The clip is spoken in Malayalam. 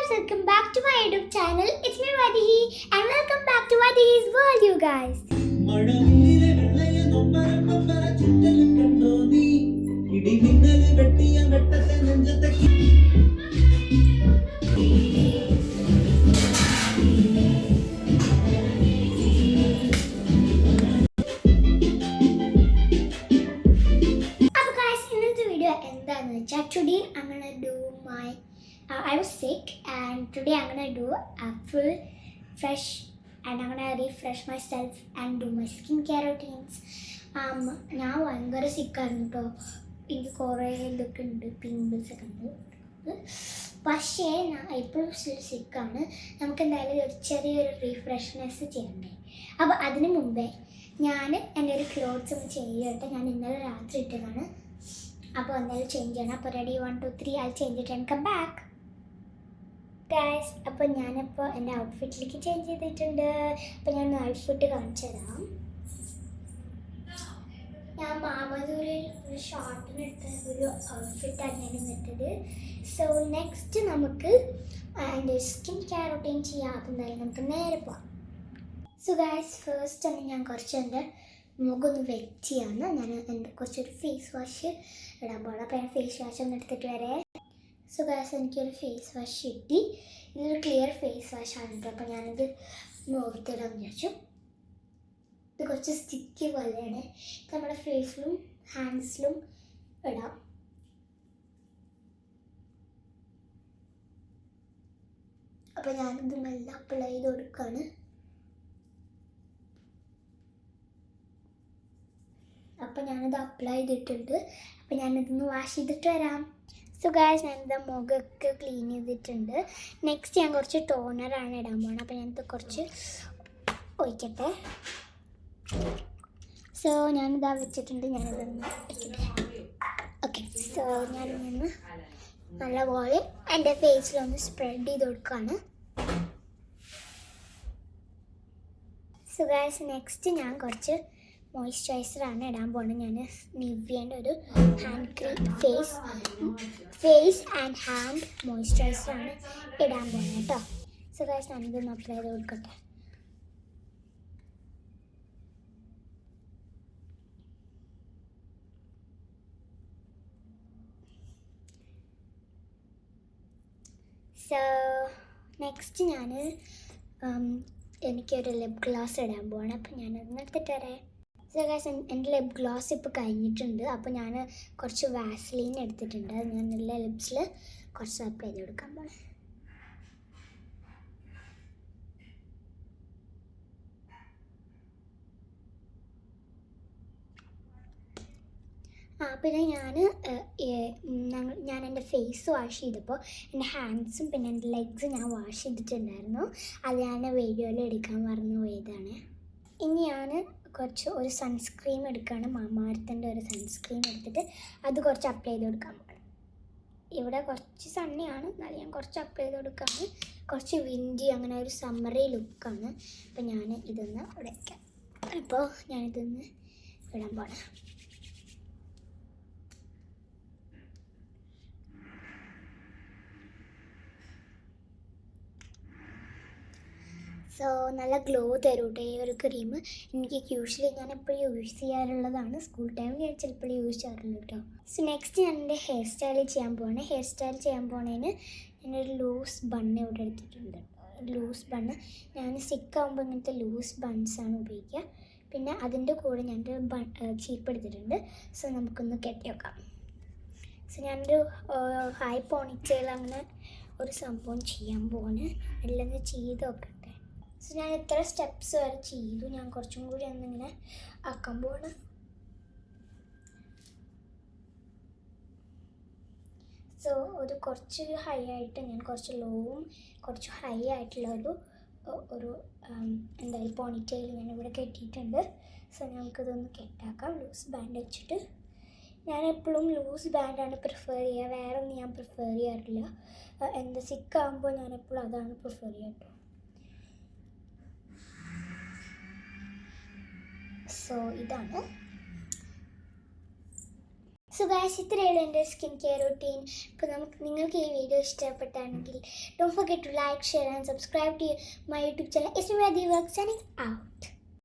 guys, welcome back to my YouTube channel. It's me Vadihi and welcome back to Vadihi's World, you guys. Today I'm gonna do I was sick and today I'm gonna do a full fresh and I'm gonna refresh myself and do my skincare routines. ഞാൻ ഭയങ്കര സിക്കായിരുന്നു കേട്ടോ. എനിക്ക് കുറേ ഇതൊക്കെ ഉണ്ട്, പിമ്പിൾസ് ഒക്കെ ഉണ്ട്. പക്ഷേ ഞാൻ ഇപ്പോഴും സിക്കാണ്. നമുക്ക് എന്തായാലും ഒരു ചെറിയൊരു റീഫ്രഷ്നെസ് ചെയ്യണ്ടേ. അപ്പോൾ അതിന് മുമ്പേ ഞാൻ എൻ്റെ ഒരു ക്ലോത്ത്സ് ഒന്ന് ചെയ്യട്ടെ. ഞാൻ ഇന്നലെ രാത്രി ഇട്ടതാണ്. അപ്പോൾ എന്തായാലും ചേഞ്ച് ചെയ്യണം. അപ്പോൾ ready 1 2 3 I'll change it and come back. Guys, അപ്പോൾ ഞാനിപ്പോൾ എൻ്റെ ഔട്ട്ഫിറ്റിലേക്ക് ചേഞ്ച് ചെയ്തിട്ടുണ്ട്. അപ്പോൾ ഞാൻ ഔട്ട്ഫിറ്റ് കാണിച്ചു തരാം. ഞാൻ മാമദൂരിൽ ഒരു ഷോർട്ടിനിട്ട ഒരു ഔട്ട്ഫിറ്റാണ് ഞാൻ ഇന്നിട്ടത്. സോ നെക്സ്റ്റ് നമുക്ക് എൻ്റെ സ്കിൻ കെയർ റൊട്ടീൻ ചെയ്യാം. അപ്പോൾ എന്തായാലും നമുക്ക് നേരെ പോകാം. സോ ഗൈസ്, ഫസ്റ്റ് തന്നെ ഞാൻ കുറച്ച് എൻ്റെ മുഖമൊന്ന് വെറ്റ് ചെയ്യാണ്. ഞാൻ എൻ്റെ കുറച്ചൊരു ഫേസ് വാഷ് ഇടാൻ പോകണം. അപ്പോൾ ഞാൻ ഫേസ് വാഷ് ഒന്ന് എടുത്തിട്ട് വരെ. സോ ഗൈസ്, എനിക്കൊരു ഫേസ് വാഷ് കിട്ടി. ഇതൊരു ക്ലിയർ ഫേസ് വാഷാണ് കേട്ടോ. അപ്പോൾ ഞാനിത് മുഖത്തിടാൻ വിചാരിച്ചു. ഇത് കുറച്ച് സ്റ്റിക്കി പോലെയാണ്. നമ്മുടെ ഫേസിലും ഹാൻഡ്സിലും ഇടാം. അപ്പോൾ ഞാനിത് മെല്ലെ അപ്ലൈ ചെയ്ത് കൊടുക്കുകയാണ്. അപ്പോൾ ഞാനിത് അപ്ലൈ ചെയ്തിട്ടുണ്ട്. അപ്പോൾ ഞാനിതൊന്ന് വാഷ് ചെയ്തിട്ട് വരാം. സോ ഗൈസ്, ഞാനിത് മുഖമൊക്കെ ക്ലീൻ ചെയ്തിട്ടുണ്ട്. നെക്സ്റ്റ് ഞാൻ കുറച്ച് ടോണറാണ് ഇടാൻ പോകുന്നത്. അപ്പോൾ ഞാനിത് കുറച്ച് ഒഴിക്കട്ടെ. സോ ഞാനിതാ വെച്ചിട്ടുണ്ട്. ഞാനിതൊന്ന് ഓക്കെ. സോ ഞാനിതൊന്ന് നല്ലപോലെ എൻ്റെ ഫേസിലൊന്ന് സ്പ്രെഡ് ചെയ്ത് കൊടുക്കുകയാണ്. സോ ഗൈസ്, നെക്സ്റ്റ് ഞാൻ കുറച്ച് മോയ്സ്ചറൈസറാണ് ഇടാൻ പോകുന്നത്. ഞാൻ നിവ്യേൻ്റെ ഒരു hand cream face and hand മോയ്സ്ചറൈസറാണ് ഇടാൻ പോകുന്നത് കേട്ടോ. സോ ഗൈസ്, ഞാനിതൊന്ന് അപ്ലൈ ചെയ്ത് കൊടുക്കട്ടെ. സോ നെക്സ്റ്റ് ഞാൻ എനിക്കൊരു ലിപ് ഗ്ലോസ് ഇടാൻ പോവാണ്. അപ്പോൾ ഞാനതൊന്ന് എടുത്തിട്ട് വരാം. സോ ഗൈസ്, എൻ്റെ ലിപ് ഗ്ലോസ് ഇപ്പോൾ കഴിഞ്ഞിട്ടുണ്ട്. അപ്പോൾ ഞാൻ കുറച്ച് വാസ്ലീൻ എടുത്തിട്ടുണ്ട്. അത് ഞാൻ എല്ലാ ലിപ്സിൽ കുറച്ച് അപ്ലൈ ചെയ്ത് കൊടുക്കാൻ പോകണം. പിന്നെ ഞാൻ എൻ്റെ ഫേസ് വാഷ് ചെയ്തപ്പോൾ എൻ്റെ ഹാൻഡ്സും പിന്നെ എൻ്റെ ലെഗ്സും ഞാൻ വാഷ് ചെയ്തിട്ടുണ്ടായിരുന്നു. അത് ഞാൻ വീഡിയോയിൽ എടുക്കാൻ മറന്നു പോയതാണ്. ഇനി ഞാൻ ഒരു സൺസ്ക്രീം എടുക്കുകയാണ്. മാമാർത്തിൻ്റെ ഒരു സൺസ്ക്രീം എടുത്തിട്ട് അത് കുറച്ച് അപ്ലൈ ചെയ്ത് കൊടുക്കാൻ പോകണം. ഇവിടെ കുറച്ച് സണ്ണിയാണ്, എന്നാലും ഞാൻ കുറച്ച് അപ്ലൈ ചെയ്ത് കൊടുക്കുകയാണ്. കുറച്ച് വിൻഡി, അങ്ങനെ ഒരു സമ്മറി ലുക്കാണ്. അപ്പോൾ ഞാൻ ഇതൊന്ന് ഇവിടെ വയ്ക്കാം. അപ്പോൾ ഞാനിതൊന്ന് ഇടാൻ പോകണം. സോ നല്ല ഗ്ലോ തരും കേട്ടോ ഈ ഒരു ക്രീം. എനിക്ക് യൂഷ്വലി ഞാൻ എപ്പോഴും യൂസ് ചെയ്യാറുള്ളതാണ്. സ്കൂൾ ടൈമിൽ ഞാൻ ചിലപ്പോൾ യൂസ് ചെയ്യാറുള്ളൂ കേട്ടോ. സോ നെക്സ്റ്റ് ഞാൻ എൻ്റെ ഹെയർ സ്റ്റൈൽ ചെയ്യാൻ പോവാണ്. ഹെയർ സ്റ്റൈൽ ചെയ്യാൻ പോണതിന് ഞാനൊരു ലൂസ് ബണ്ണ് ഇവിടെ എടുത്തിട്ടുണ്ട്. ലൂസ് ബണ്ണ് ഞാൻ സിക്കാകുമ്പോൾ ഇങ്ങനത്തെ ലൂസ് ബൺസാണ് ഉപയോഗിക്കുക. പിന്നെ അതിൻ്റെ കൂടെ ഞാനൊരു ചീപ്പ് എടുത്തിട്ടുണ്ട്. സോ നമുക്കൊന്ന് കെട്ടി വെക്കാം. സോ ഞാനൊരു ഹൈ പോണിറ്റെയിൽ അങ്ങനെ ഒരു സംഭവം ചെയ്യാൻ പോവാണ്. എല്ലാം ചെയ്ത് നോക്കട്ടെ. സോ ഞാൻ ഇത്ര സ്റ്റെപ്സ് വരെ ചെയ്തു. ഞാൻ കുറച്ചും കൂടി ഒന്നിങ്ങനെ ആക്കാൻ പോവാണ്. സോ ഒരു കുറച്ച് ഹൈ ആയിട്ട് ഞാൻ കുറച്ച് ലോവും കുറച്ച് ഹൈ ആയിട്ടുള്ള ഒരു എന്തായാലും പോണിറ്റെയിൽ ഞാൻ ഇവിടെ കെട്ടിയിട്ടുണ്ട്. സോ നമുക്കിതൊന്ന് കെട്ടാക്കാം ലൂസ് ബാൻഡ് വെച്ചിട്ട്. ഞാൻ എപ്പോഴും ലൂസ് ബാൻഡാണ് പ്രിഫർ ചെയ്യുക. വേറെ ഒന്നും ഞാൻ പ്രിഫർ ചെയ്യാറില്ല. എന്താ സിക്കാകുമ്പോൾ ഞാൻ എപ്പോഴും അതാണ് പ്രിഫർ ചെയ്യുക കേട്ടോ. സോ ഇതാണ്. സോ ഗൈസ്, ഇത്രയുള്ള എൻ്റെ സ്കിൻ കെയർ റൂട്ടീൻ. ഇപ്പോൾ നിങ്ങൾക്ക് ഈ വീഡിയോ ഇഷ്ടപ്പെട്ടാണെങ്കിൽ don't forget to like, share and subscribe to my YouTube channel. It's me Deepak signing out.